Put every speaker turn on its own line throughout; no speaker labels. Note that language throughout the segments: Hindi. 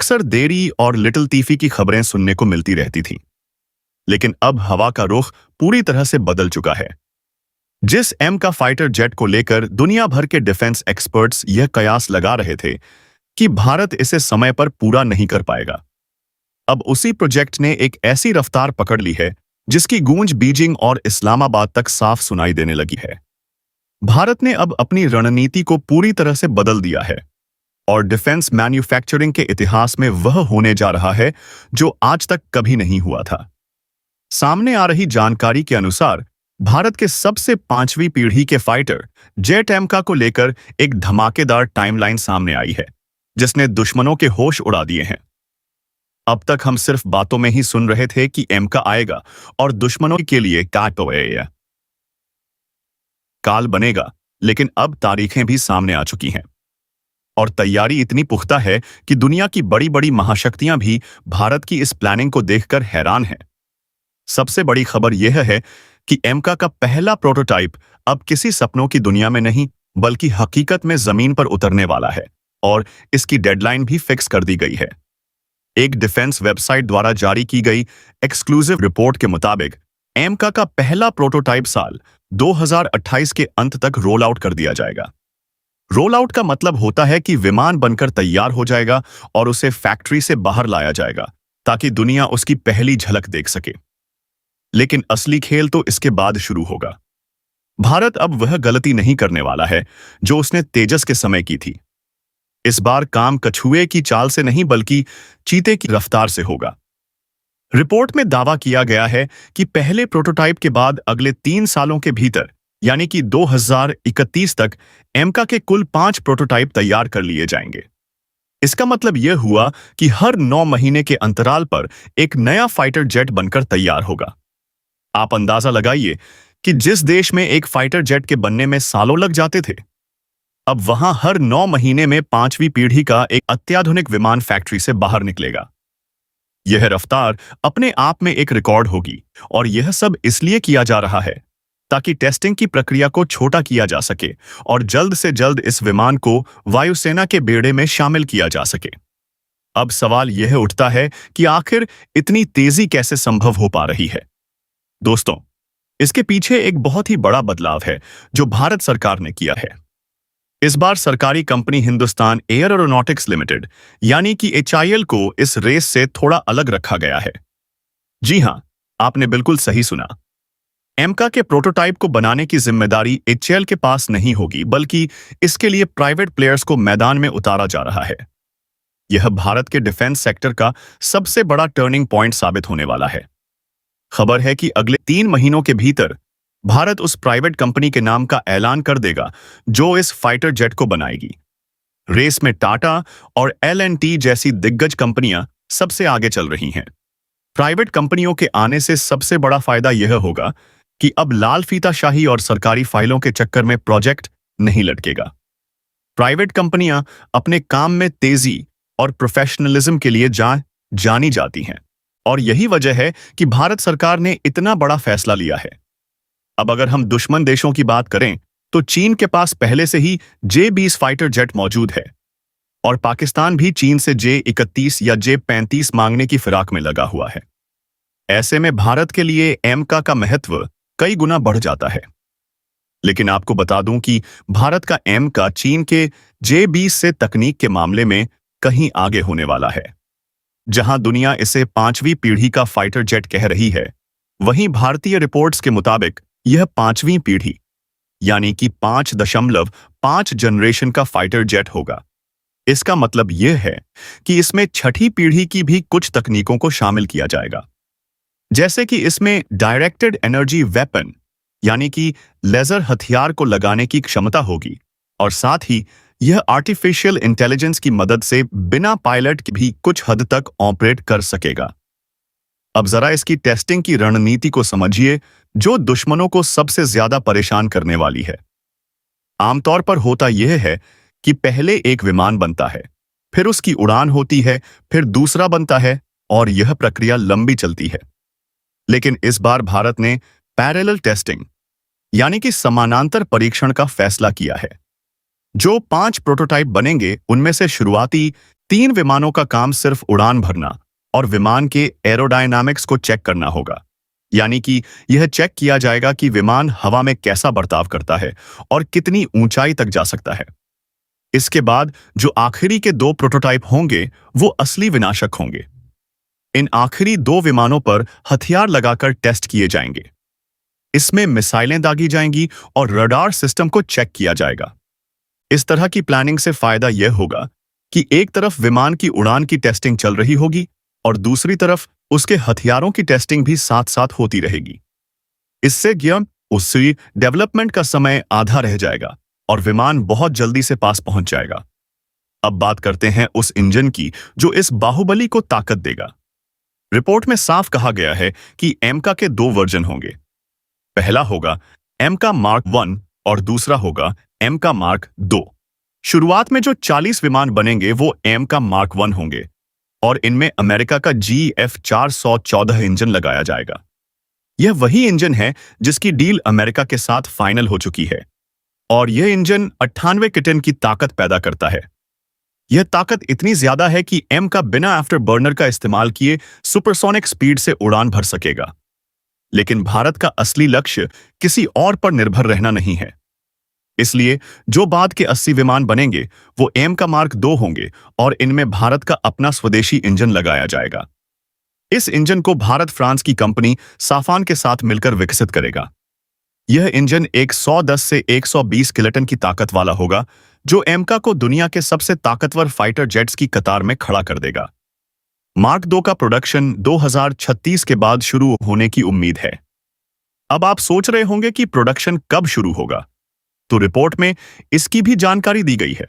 अक्सर देरी और लिटिल तीफी की खबरें सुनने को मिलती रहती थीं। लेकिन अब हवा का रुख पूरी तरह से बदल चुका है। जिस एम का फाइटर जेट को लेकर दुनिया भर के डिफेंस एक्सपर्ट्स यह कयास लगा रहे थे कि भारत इसे समय पर पूरा नहीं कर पाएगा, अब उसी प्रोजेक्ट ने एक ऐसी रफ्तार पकड़ ली है जिसकी गूंज बीजिंग और इस्लामाबाद तक साफ सुनाई देने लगी है। भारत ने अब अपनी रणनीति को पूरी तरह से बदल दिया है और डिफेंस मैन्युफैक्चरिंग के इतिहास में वह होने जा रहा है जो आज तक कभी नहीं हुआ था। सामने आ रही जानकारी के अनुसार भारत के सबसे 5वीं पीढ़ी के फाइटर जेट एमका को लेकर एक धमाकेदार टाइमलाइन सामने आई है जिसने दुश्मनों के होश उड़ा दिए हैं। अब तक हम सिर्फ बातों में ही सुन रहे थे कि एमका आएगा और दुश्मनों के लिए काल बनेगा, लेकिन अब तारीखें भी सामने आ चुकी हैं और तैयारी इतनी पुख्ता है कि दुनिया की बड़ी बड़ी महाशक्तियां भी भारत की इस प्लानिंग को देखकर हैरान हैं। सबसे बड़ी खबर यह है कि एमका का पहला प्रोटोटाइप अब किसी सपनों की दुनिया में नहीं बल्कि हकीकत में जमीन पर उतरने वाला है और इसकी डेडलाइन भी फिक्स कर दी गई है। एक डिफेंस वेबसाइट द्वारा जारी की गई एक्सक्लूसिव रिपोर्ट के मुताबिक एमका का पहला प्रोटोटाइप साल 2028 के अंत तक रोल आउट कर दिया जाएगा। रोल आउट का मतलब होता है कि विमान बनकर तैयार हो जाएगा और उसे फैक्ट्री से बाहर लाया जाएगा ताकि दुनिया उसकी पहली झलक देख सके। लेकिन असली खेल तो इसके बाद शुरू होगा। भारत अब वह गलती नहीं करने वाला है जो उसने तेजस के समय की थी। इस बार काम कछुए की चाल से नहीं बल्कि चीते की रफ्तार से होगा। रिपोर्ट में दावा किया गया है कि पहले प्रोटोटाइप के बाद अगले 3 सालों के भीतर यानी कि 2031 तक एमका के कुल 5 प्रोटोटाइप तैयार कर लिए जाएंगे। इसका मतलब यह हुआ कि हर 9 महीने के अंतराल पर एक नया फाइटर जेट बनकर तैयार होगा। आप अंदाजा लगाइए कि जिस देश में एक फाइटर जेट के बनने में सालों लग जाते थे, अब वहां हर 9 महीने में 5वीं पीढ़ी का एक अत्याधुनिक विमान फैक्ट्री से बाहर निकलेगा। यह रफ्तार अपने आप में एक रिकॉर्ड होगी और यह सब इसलिए किया जा रहा है ताकि टेस्टिंग की प्रक्रिया को छोटा किया जा सके और जल्द से जल्द इस विमान को वायुसेना के बेड़े में शामिल किया जा सके। अब सवाल यह उठता है कि आखिर इतनी तेजी कैसे संभव हो पा रही है। दोस्तों, इसके पीछे एक बहुत ही बड़ा बदलाव है जो भारत सरकार ने किया है। इस बार सरकारी कंपनी हिंदुस्तान एयरोनॉटिक्स लिमिटेड यानी कि HIL को इस रेस से थोड़ा अलग रखा गया है। जी हां, आपने बिल्कुल सही सुना। एमका के प्रोटोटाइप को बनाने की जिम्मेदारी HIL के पास नहीं होगी बल्कि इसके लिए प्राइवेट प्लेयर्स को मैदान में उतारा जा रहा है। यह भारत के डिफेंस सेक्टर का सबसे बड़ा टर्निंग पॉइंट साबित होने वाला है। खबर है कि अगले 3 महीनों के भीतर भारत उस प्राइवेट कंपनी के नाम का ऐलान कर देगा जो इस फाइटर जेट को बनाएगी। रेस में टाटा और L&T जैसी दिग्गज कंपनियां सबसे आगे चल रही हैं। प्राइवेट कंपनियों के आने से सबसे बड़ा फायदा यह होगा कि अब लाल फीताशाही और सरकारी फाइलों के चक्कर में प्रोजेक्ट नहीं लटकेगा। प्राइवेट कंपनियां अपने काम में तेजी और प्रोफेशनलिज्म के लिए जानी जाती हैं और यही वजह है कि भारत सरकार ने इतना बड़ा फैसला लिया है। अब अगर हम दुश्मन देशों की बात करें तो चीन के पास पहले से ही J-20 फाइटर जेट मौजूद है और पाकिस्तान भी चीन से J-31 या J-35 मांगने की फिराक में लगा हुआ है। ऐसे में भारत के लिए एमका का महत्व कई गुना बढ़ जाता है। लेकिन आपको बता दूं कि भारत का एमका चीन के J-20 से तकनीक के मामले में कहीं आगे होने वाला है। जहां दुनिया इसे 5वीं पीढ़ी का फाइटर जेट कह रही है, वहीं भारतीय रिपोर्ट्स के मुताबिक यह 5वीं पीढ़ी यानी कि 5.5 जनरेशन का फाइटर जेट होगा। इसका मतलब यह है कि इसमें 6ठी पीढ़ी की भी कुछ तकनीकों को शामिल किया जाएगा, जैसे कि इसमें डायरेक्टेड एनर्जी वेपन यानी कि लेजर हथियार को लगाने की क्षमता होगी और साथ ही यह आर्टिफिशियल इंटेलिजेंस की मदद से बिना पायलट के भी कुछ हद तक ऑपरेट कर सकेगा। अब जरा इसकी टेस्टिंग की रणनीति को समझिए जो दुश्मनों को सबसे ज्यादा परेशान करने वाली है। आमतौर पर होता यह है कि पहले एक विमान बनता है, फिर उसकी उड़ान होती है, फिर दूसरा बनता है और यह प्रक्रिया लंबी चलती है। लेकिन इस बार भारत ने पैरेलल टेस्टिंग यानी कि समानांतर परीक्षण का फैसला किया है। जो 5 प्रोटोटाइप बनेंगे उनमें से शुरुआती 3 विमानों का काम सिर्फ उड़ान भरना और विमान के एरोडायनामिक्स को चेक करना होगा। यानी कि यह चेक किया जाएगा कि विमान हवा में कैसा बर्ताव करता है और कितनी ऊंचाई तक जा सकता है। इसके बाद जो आखिरी के 2 प्रोटोटाइप होंगे वो असली विनाशक होंगे। इन आखिरी 2 विमानों पर हथियार लगाकर टेस्ट किए जाएंगे। इसमें मिसाइलें दागी जाएंगी और रडार सिस्टम को चेक किया जाएगा। इस तरह की प्लानिंग से फायदा यह होगा कि एक तरफ विमान की उड़ान की टेस्टिंग चल रही होगी और दूसरी तरफ उसके हथियारों की टेस्टिंग भी साथ साथ होती रहेगी। इससे उसकी डेवलपमेंट का समय आधा रह जाएगा और विमान बहुत जल्दी से पास पहुंच जाएगा। अब बात करते हैं उस इंजन की जो इस बाहुबली को ताकत देगा। रिपोर्ट में साफ कहा गया है कि एमका के 2 वर्जन होंगे। पहला होगा एमका मार्क 1 और दूसरा होगा एमका मार्क 2। शुरुआत में जो 40 विमान बनेंगे वो एमका मार्क 1 होंगे और इनमें अमेरिका का GF414 इंजन लगाया जाएगा। यह वही इंजन है जिसकी डील अमेरिका के साथ फाइनल हो चुकी है और यह इंजन 98 किटन की ताकत पैदा करता है। यह ताकत इतनी ज्यादा है कि एम का बिना आफ्टर बर्नर का इस्तेमाल किए सुपरसोनिक स्पीड से उड़ान भर सकेगा। लेकिन भारत का असली लक्ष्य किसी और पर निर्भर रहना नहीं है। इसलिए जो बाद के 80 विमान बनेंगे वो एम का मार्क 2 होंगे और इनमें भारत का अपना स्वदेशी इंजन लगाया जाएगा। इस इंजन को भारत फ्रांस की कंपनी साफान के साथ मिलकर विकसित करेगा। यह इंजन 110 से 120 किलोटन की ताकत वाला होगा जो एमका को दुनिया के सबसे ताकतवर फाइटर जेट्स की कतार में खड़ा कर देगा। मार्क 2 का प्रोडक्शन 2036 के बाद शुरू होने की उम्मीद है। अब आप सोच रहे होंगे कि प्रोडक्शन कब शुरू होगा, तो रिपोर्ट में इसकी भी जानकारी दी गई है।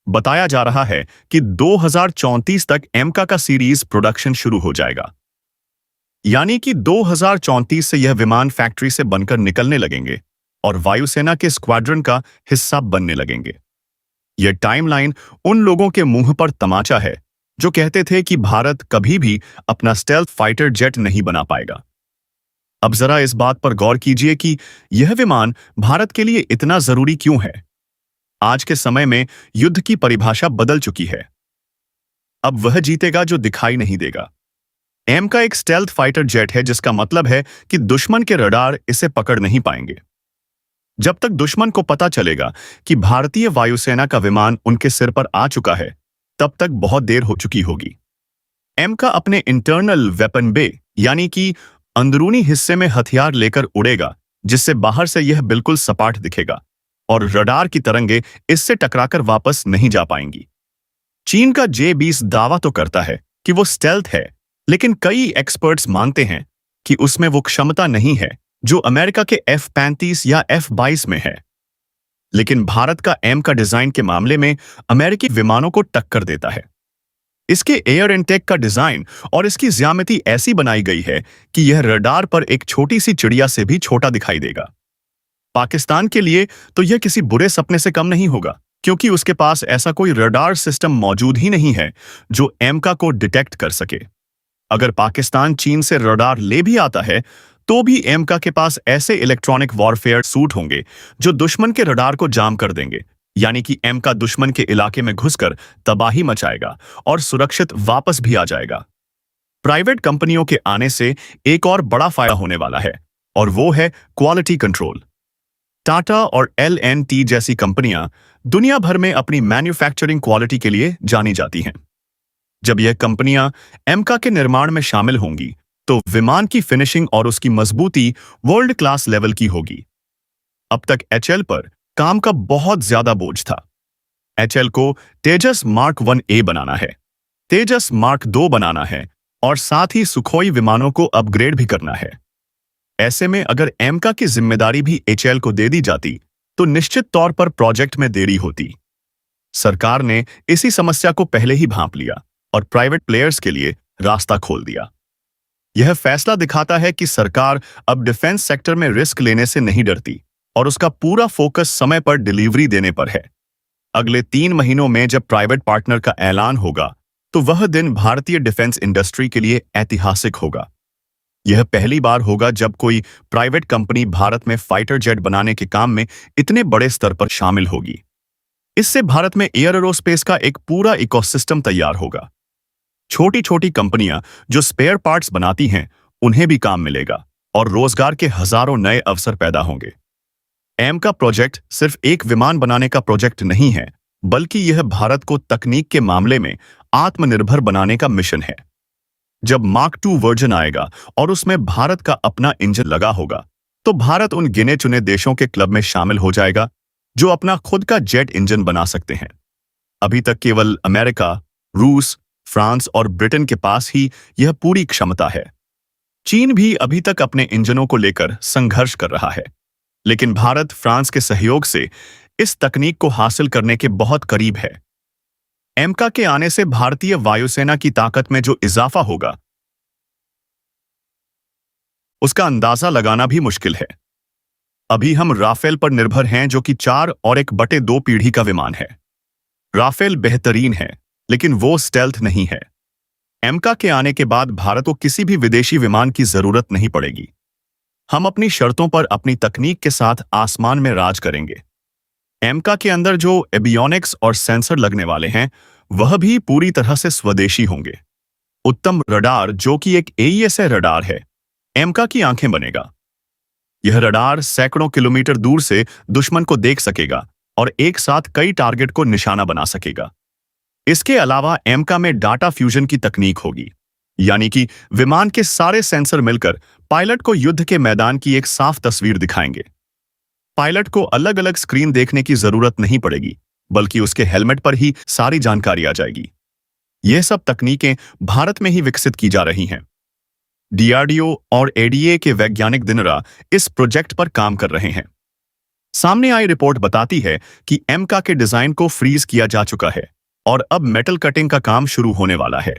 बताया जा रहा है कि 2034 तक एमका का सीरीज प्रोडक्शन शुरू हो जाएगा। यानी कि 2034 से यह विमान फैक्ट्री से बनकर निकलने लगेंगे और वायुसेना के स्क्वाड्रन का हिस्सा बनने लगेंगे। यह टाइमलाइन उन लोगों के मुंह पर तमाचा है जो कहते थे कि भारत कभी भी अपना स्टेल्थ फाइटर जेट नहीं बना पाएगा। अब जरा इस बात पर गौर कीजिए कि यह विमान भारत के लिए इतना जरूरी क्यों है। आज के समय में युद्ध की परिभाषा बदल चुकी है। अब वह जीतेगा जो दिखाई नहीं देगा। एम का एक स्टेल्थ फाइटर जेट है जिसका मतलब है कि दुश्मन के रडार इसे पकड़ नहीं पाएंगे। जब तक दुश्मन को पता चलेगा कि भारतीय वायुसेना का विमान उनके सिर पर आ चुका है, तब तक बहुत देर हो चुकी होगी। एम का अपने इंटरनल वेपन बे यानी कि अंदरूनी हिस्से में हथियार लेकर उड़ेगा, जिससे बाहर से यह बिल्कुल सपाट दिखेगा और रडार की तरंगे इससे टकराकर वापस नहीं जा पाएंगी। चीन का J-20 दावा तो करता है कि वो स्टेल्थ है, लेकिन कई एक्सपर्ट्स मानते हैं कि उसमें वो क्षमता नहीं है जो अमेरिका के F-35 या F-22 में है। लेकिन भारत का एम का डिजाइन के मामले में अमेरिकी विमानों को टक्कर देता है। इसके एयर इनटेक का डिजाइन और इसकी ज्यामिति ऐसी बनाई गई है कि यह रडार पर एक छोटी सी चिड़िया से भी छोटा दिखाई देगा। पाकिस्तान के लिए तो यह किसी बुरे सपने से कम नहीं होगा, क्योंकि उसके पास ऐसा कोई रडार सिस्टम मौजूद ही नहीं है जो एमका को डिटेक्ट कर सके। अगर पाकिस्तान चीन से रडार ले भी आता है तो भी एमका के पास ऐसे इलेक्ट्रॉनिक वॉरफेयर सूट होंगे जो दुश्मन के रडार को जाम कर देंगे। यानी कि एमका दुश्मन के इलाके में घुसकर तबाही मचाएगा और सुरक्षित वापस भी आ जाएगा। प्राइवेट कंपनियों के आने से एक और बड़ा फायदा होने वाला है और वो है क्वालिटी कंट्रोल। टाटा और LNT जैसी कंपनियां दुनिया भर में अपनी मैन्युफैक्चरिंग क्वालिटी के लिए जानी जाती हैं। जब यह कंपनियां एमका के निर्माण में शामिल होंगी तो विमान की फिनिशिंग और उसकी मजबूती वर्ल्ड क्लास लेवल की होगी। अब तक HL पर काम का बहुत ज्यादा बोझ था। HL को तेजस मार्क 1A बनाना है, तेजस मार्क 2 बनाना है और साथ ही सुखोई विमानों को अपग्रेड भी करना है। ऐसे में अगर एमका की जिम्मेदारी भी HL को दे दी जाती तो निश्चित तौर पर प्रोजेक्ट में देरी होती। सरकार ने इसी समस्या को पहले ही भांप लिया और प्राइवेट प्लेयर्स के लिए रास्ता खोल दिया। यह फैसला दिखाता है कि सरकार अब डिफेंस सेक्टर में रिस्क लेने से नहीं डरती और उसका पूरा फोकस समय पर डिलीवरी देने पर है। अगले 3 महीनों में जब प्राइवेट पार्टनर का ऐलान होगा तो वह दिन भारतीय डिफेंस इंडस्ट्री के लिए ऐतिहासिक होगा। यह पहली बार होगा जब कोई प्राइवेट कंपनी भारत में फाइटर जेट बनाने के काम में इतने बड़े स्तर पर शामिल होगी। इससे भारत में एयरोस्पेस का एक पूरा इकोसिस्टम तैयार होगा। छोटी छोटी कंपनियां जो स्पेयर पार्ट्स बनाती हैं, उन्हें भी काम मिलेगा और रोजगार के हजारों नए अवसर पैदा होंगे। एम का प्रोजेक्ट सिर्फ एक विमान बनाने का प्रोजेक्ट नहीं है, बल्कि यह भारत को तकनीक के मामले में आत्मनिर्भर बनाने का मिशन है। जब मार्क 2 वर्जन आएगा और उसमें भारत का अपना इंजन लगा होगा, तो भारत उन गिने चुने देशों के क्लब में शामिल हो जाएगा जो अपना खुद का जेट इंजन बना सकते हैं। अभी तक केवल अमेरिका, रूस, फ्रांस और ब्रिटेन के पास ही यह पूरी क्षमता है। चीन भी अभी तक अपने इंजनों को लेकर संघर्ष कर रहा है, लेकिन भारत फ्रांस के सहयोग से इस तकनीक को हासिल करने के बहुत करीब है। एमका के आने से भारतीय वायुसेना की ताकत में जो इजाफा होगा, उसका अंदाजा लगाना भी मुश्किल है। अभी हम राफेल पर निर्भर हैं, जो कि 4.1/2 पीढ़ी का विमान है। राफेल बेहतरीन है, लेकिन वो स्टेल्थ नहीं है। एमका के आने के बाद भारत को किसी भी विदेशी विमान की जरूरत नहीं पड़ेगी। हम अपनी शर्तों पर अपनी तकनीक के साथ आसमान में राज करेंगे। एमका के अंदर जो एवियोनिक्स और सेंसर लगने वाले हैं, वह भी पूरी तरह से स्वदेशी होंगे। उत्तम रडार, जो कि एक एईएसए रडार है, एमका की आंखें बनेगा। यह रडार सैकड़ों किलोमीटर दूर से दुश्मन को देख सकेगा और एक साथ कई टारगेट को निशाना बना सकेगा। इसके अलावा एमका में डाटा फ्यूजन की तकनीक होगी, यानी कि विमान के सारे सेंसर मिलकर पायलट को युद्ध के मैदान की एक साफ तस्वीर दिखाएंगे। पायलट को अलग अलग स्क्रीन देखने की जरूरत नहीं पड़ेगी, बल्कि उसके हेलमेट पर ही सारी जानकारी आ जाएगी। यह सब तकनीकें भारत में ही विकसित की जा रही हैं। डीआरडीओ और एडीए के वैज्ञानिक दिन रात इस प्रोजेक्ट पर काम कर रहे हैं। सामने आई रिपोर्ट बताती है कि एमका के डिजाइन को फ्रीज किया जा चुका है और अब मेटल कटिंग का काम शुरू होने वाला है।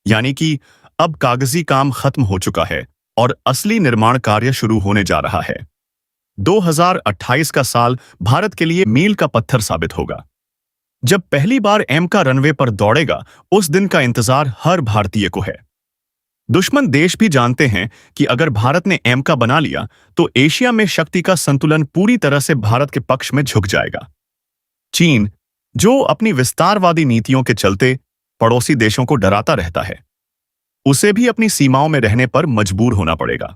यानी कि अब कागजी काम खत्म हो चुका है और असली निर्माण कार्य शुरू होने जा रहा है। 2028 का साल भारत के लिए मील का पत्थर साबित होगा। जब पहली बार एमका रनवे पर दौड़ेगा, उस दिन का इंतजार हर भारतीय को है। दुश्मन देश भी जानते हैं कि अगर भारत ने एमका बना लिया, तो एशिया में शक्ति का संतुलन पूरी तरह से भारत के पक्ष में झुक जाएगा। चीन, जो अपनी विस्तारवादी नीतियों के चलते पड़ोसी देशों को डराता रहता है, उसे भी अपनी सीमाओं में रहने पर मजबूर होना पड़ेगा।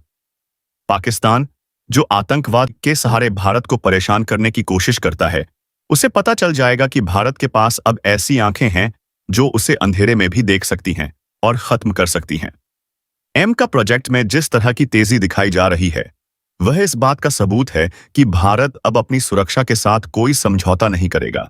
पाकिस्तान, जो आतंकवाद के सहारे भारत को परेशान करने की कोशिश करता है, उसे पता चल जाएगा कि भारत के पास अब ऐसी आंखें हैं जो उसे अंधेरे में भी देख सकती हैं और खत्म कर सकती हैं। एमका प्रोजेक्ट में जिस तरह की तेजी दिखाई जा रही है, वह इस बात का सबूत है कि भारत अब अपनी सुरक्षा के साथ कोई समझौता नहीं करेगा।